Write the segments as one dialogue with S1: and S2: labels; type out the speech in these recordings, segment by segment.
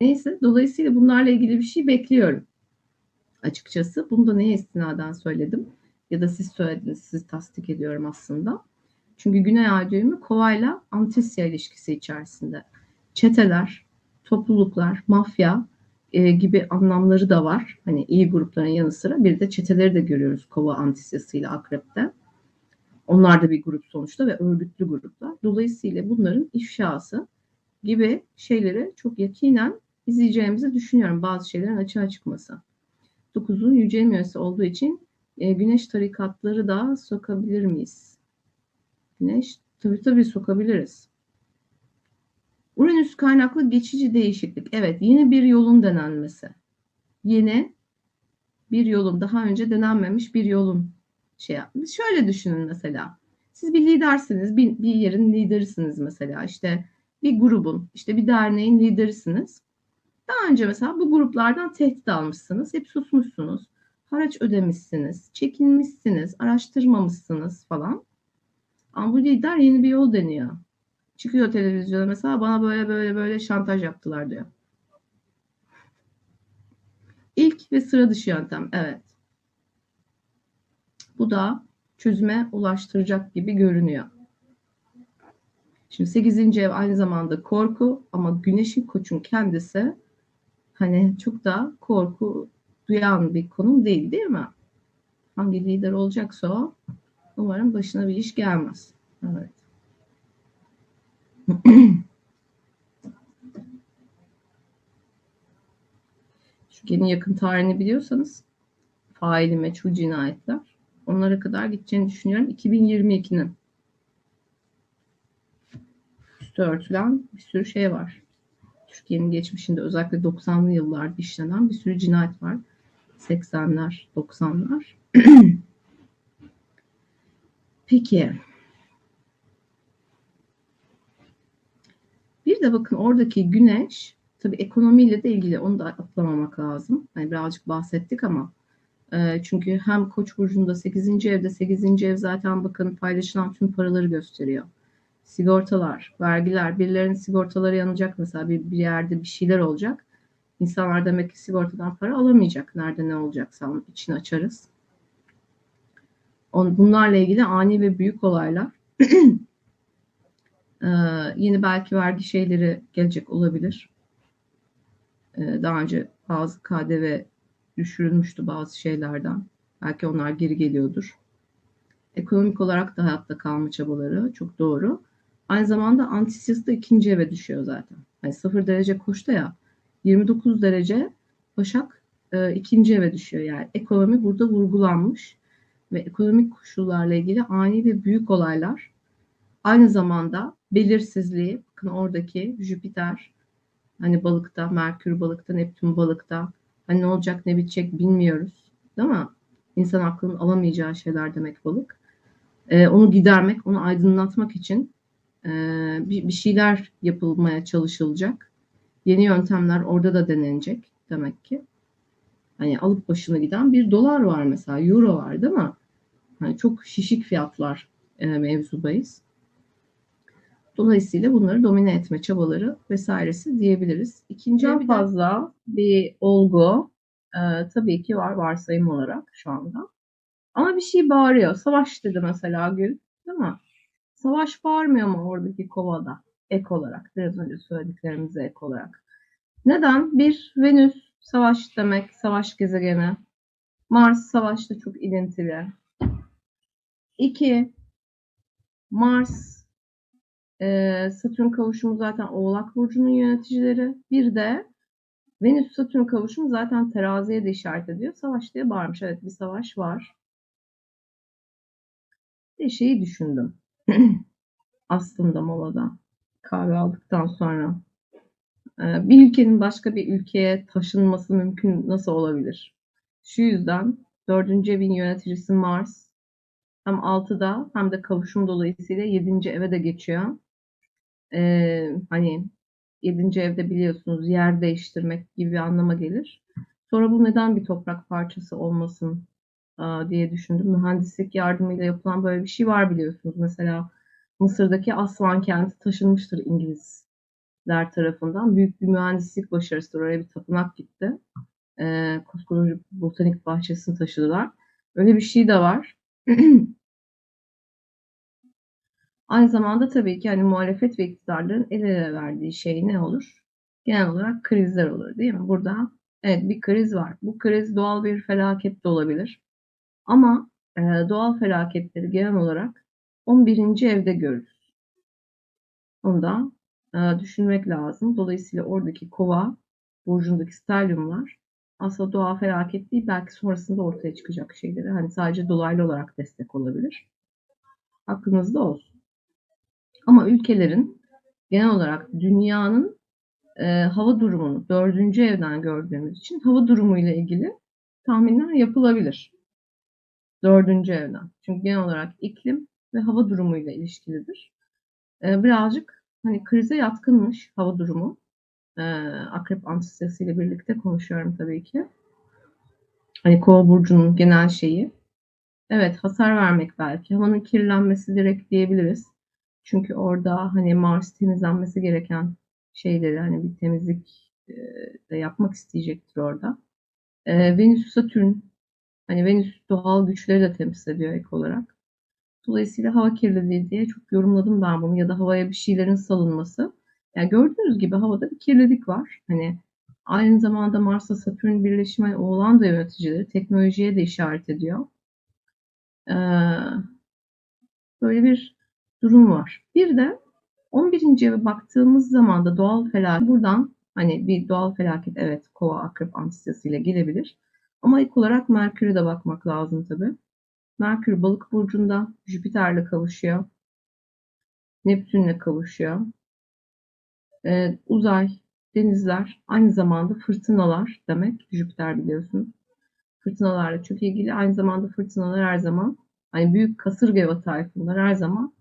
S1: Neyse, dolayısıyla bunlarla ilgili bir şey bekliyorum açıkçası. Bunu da neye istinaden söyledim ya da siz söylediniz, sizi tasdik ediyorum aslında. Çünkü Güney Ay düğümü Kova'yla Antisya ilişkisi içerisinde. Çeteler, topluluklar, mafya gibi anlamları da var. Hani iyi grupların yanı sıra bir de çeteleri de görüyoruz Kova Antisyasıyla Akrep'te. Onlar da bir grup sonuçta ve örgütlü gruplar. Dolayısıyla bunların ifşası gibi şeyleri çok yakinen izleyeceğimizi düşünüyorum. Bazı şeylerin açığa çıkması. 9'un yüce yönesi olduğu için güneş tarikatları da sokabilir miyiz? Güneş tabii sokabiliriz. Uranüs kaynaklı geçici değişiklik. Evet, yeni bir yolun denenmesi. Yeni bir yolun, daha önce denenmemiş bir yolun şey yapmış. Şöyle düşünün mesela. Siz bir lidersiniz, bir yerin liderisiniz mesela. İşte bir grubun, işte bir derneğin liderisiniz. Daha önce mesela bu gruplardan tehdit almışsınız. Hep susmuşsunuz. Haraç ödemişsiniz. Çekinmişsiniz. Araştırmamışsınız falan. Ama bu lider yeni bir yol deniyor. Çıkıyor televizyona mesela, bana böyle şantaj yaptılar diyor. İlk ve sıra dışı yöntem. Evet. Bu da çözüme ulaştıracak gibi görünüyor. Şimdi 8. ev aynı zamanda korku ama Güneş'in Koç'un kendisi hani çok da korku duyan bir konum değil mi? Hangi lider olacaksa o, umarım başına bir iş gelmez. Evet. Şu yeni yakın tarihini biliyorsanız faili meçhul cinayetler, onlara kadar gideceğini düşünüyorum. 2022'nin üstü örtülen bir sürü şey var. Türkiye'nin geçmişinde özellikle 90'lı yıllarda işlenen bir sürü cinayet var. 80'ler, 90'lar. Peki. Bir de bakın oradaki güneş, tabii ekonomiyle de ilgili, onu da atlamamak lazım. Hani birazcık bahsettik ama çünkü hem Koç burcunda 8. evde, 8. ev zaten bakın paylaşılan tüm paraları gösteriyor. Sigortalar, vergiler, birilerinin sigortaları yanacak mesela, bir yerde bir şeyler olacak. İnsanlar demek ki sigortadan para alamayacak. Nerede ne olacaksa onun için açarız. Bunlarla ilgili ani ve büyük olaylar. Yeni belki vergi şeyleri gelecek olabilir. Daha önce bazı KDV düşürülmüştü bazı şeylerden. Belki onlar geri geliyordur. Ekonomik olarak da hayatta kalma çabaları çok doğru. Aynı zamanda antisyası da 2. eve düşüyor zaten. Yani 0 derece Koç'ta ya, 29 derece Başak 2. eve düşüyor. Yani ekonomi burada vurgulanmış ve ekonomik koşullarla ilgili ani ve büyük olaylar. Aynı zamanda belirsizliği, bakın oradaki Jüpiter hani balıkta, Merkür balıkta, Neptün balıkta. Hani ne olacak ne bitecek bilmiyoruz. Değil mi? İnsan aklının alamayacağı şeyler demek balık. Onu gidermek, onu aydınlatmak için bir şeyler yapılmaya çalışılacak. Yeni yöntemler orada da denenecek demek ki. Hani alıp başını giden bir dolar var mesela, euro var değil mi? Hani çok şişik fiyatlar mevzudayız. Dolayısıyla bunları domine etme çabaları vesairesi diyebiliriz. İkinciden fazla bir olgu tabii ki var varsayım olarak şu anda. Ama bir şey bağırıyor. Savaş dedi mesela Gül, değil mi? Savaş bağırmıyor mu oradaki kovada? Ek olarak, biraz önce söylediklerimize ek olarak. Neden? Bir, Venüs savaş demek, savaş gezegeni. Mars savaşla çok ilintili. İki, Mars Satürn kavuşumu zaten Oğlak Burcu'nun yöneticileri. Bir de Venüs-Satürn kavuşumu zaten teraziye de işaret ediyor. Savaş diye bağırmış. Evet, bir savaş var. Bir şeyi düşündüm. Aslında molada. Kahve aldıktan sonra. Bir ülkenin başka bir ülkeye taşınması mümkün nasıl olabilir? Şu yüzden 4. evin yöneticisi Mars hem 6'da hem de kavuşum dolayısıyla 7. eve de geçiyor. Hani 7. evde biliyorsunuz yer değiştirmek gibi bir anlama gelir. Sonra bu neden bir toprak parçası olmasın diye düşündüm. Mühendislik yardımıyla yapılan böyle bir şey var biliyorsunuz. Mesela Mısır'daki Aswan kenti taşınmıştır İngiliz tarafından büyük bir mühendislik başarısıdır. Oraya bir tapınak gitti. Koskoca botanik bahçesini taşıdılar. Öyle bir şey de var. Aynı zamanda tabii ki hani muhalefet ve iktidarların el ele verdiği şey ne olur? Genel olarak krizler olur, değil mi? Burada evet bir kriz var. Bu kriz doğal bir felaket de olabilir. Ama doğal felaketleri genel olarak 11. evde görürüz. Onu da düşünmek lazım. Dolayısıyla oradaki kova burcundaki stelyumlar aslında doğal felaket değil, belki sonrasında ortaya çıkacak şeyleri. Hani sadece dolaylı olarak destek olabilir. Aklınızda olsun. Ama ülkelerin genel olarak dünyanın hava durumunu 4. evden gördüğümüz için hava durumuyla ilgili tahminler yapılabilir. 4. evden. Çünkü genel olarak iklim ve hava durumuyla ilişkilidir. Birazcık hani krize yatkınmış hava durumu. Akrep antisiyası ile birlikte konuşuyorum tabii ki. Hani Kova burcunun genel şeyi. Evet, hasar vermek belki. Havanın kirlenmesi direkt diyebiliriz. Çünkü orada hani Mars temizlenmesi gereken şeyleri hani bir temizlik de yapmak isteyecektir orada. Venüs Satürn, hani Venüs doğal güçleri de temsil ediyor ek olarak. Dolayısıyla hava kirliliği diye çok yorumladım ben bunu, ya da havaya bir şeylerin salınması. Yani gördüğünüz gibi havada bir kirlilik var. Hani aynı zamanda Mars'la Satürn birleşimi Oğlan da yöneticileri teknolojiye de işaret ediyor. Böyle bir durum var. Bir de 11. eve baktığımız zaman da doğal felaket, buradan hani bir doğal felaket evet Kova Akrep antisiyasıyla gelebilir. Ama ilk olarak Merkür'e de bakmak lazım tabii. Merkür Balık burcunda Jüpiter'le kavuşuyor. Neptün'le kavuşuyor. Uzay, denizler, aynı zamanda fırtınalar demek. Jüpiter biliyorsunuz. Fırtınalarla çok ilgili. Aynı zamanda fırtınalar her zaman hani büyük kasırga ve tayfunlar her zaman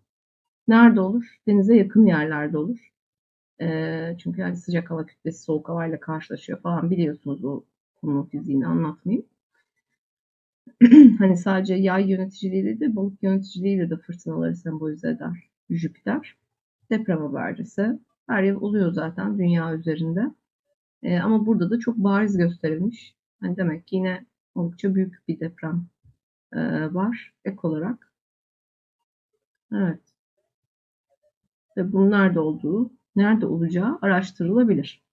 S1: nerede olur? Denize yakın yerlerde olur. Çünkü yani sıcak hava kütlesi soğuk havayla karşılaşıyor falan, biliyorsunuz o konunun fiziğini anlatmayayım. Hani sadece yay yöneticiliğiyle de balık yöneticiliğiyle de fırtınaları sembolize eder Jüpiter. Deprem habercisi. Her yıl oluyor zaten dünya üzerinde. Ama burada da çok bariz gösterilmiş. Hani demek ki yine oldukça büyük bir deprem var ek olarak. Evet. Ve bunun nerede olduğu, nerede olacağı araştırılabilir.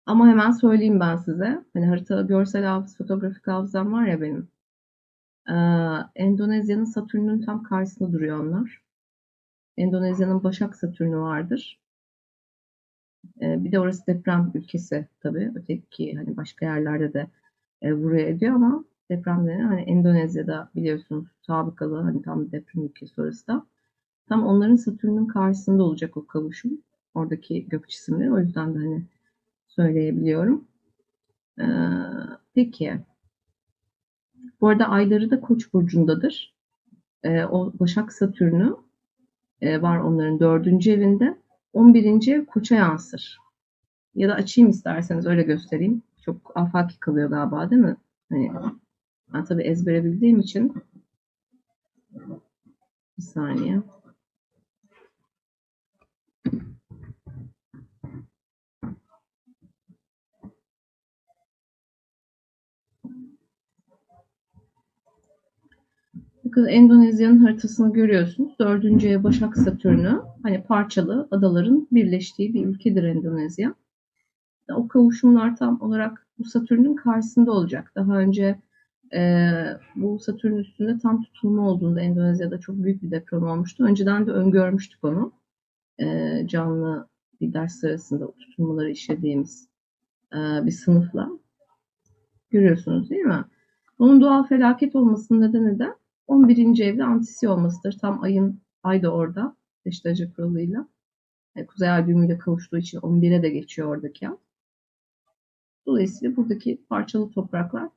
S1: Ama hemen söyleyeyim ben size. Hani harita, görsel hafız, fotoğrafik hafızam var ya benim. Endonezya'nın Satürn'ün tam karşısında duruyor onlar. Endonezya'nın Başak Satürn'ü vardır. Bir de orası deprem ülkesi tabii. Öteki hani başka yerlerde de vuruyor ediyor ama depremleri hani Endonezya'da biliyorsunuz sabıkalı hani tam bir deprem ülkesi orası da. Tam onların Satürn'ün karşısında olacak o kavuşum. Oradaki gök cisimleri. O yüzden de hani söyleyebiliyorum. Ee, peki. Bu arada ayları da Koç burcundadır. O Başak Satürn'ü var onların 4. evinde. 11. ev Koç'a yansır. Ya da açayım isterseniz öyle göstereyim. Çok afaki kalıyor galiba değil mi? Hani ben tabii ezbere bildiğim için bir saniye. Bakın Endonezya'nın haritasını görüyorsunuz. 4. ev Başak Satürn'ü. Hani parçalı adaların birleştiği bir ülkedir Endonezya. O kavuşumlar tam olarak bu Satürn'ün karşısında olacak. Daha önce bu Satürn üstünde tam tutulma olduğunda Endonezya'da çok büyük bir deprem olmuştu. Önceden de öngörmüştük onu. Canlı bir ders sırasında o tutulmaları işlediğimiz bir sınıfla. Görüyorsunuz değil mi? Onun doğal felaket olmasının nedeni de 11. evde antisi olmasıdır. Tam ay da orada. Beşiktaş kuralıyla. Kuzey ay düğümüyle kavuştuğu için 11'e de geçiyor oradaki ay. Dolayısıyla buradaki parçalı topraklar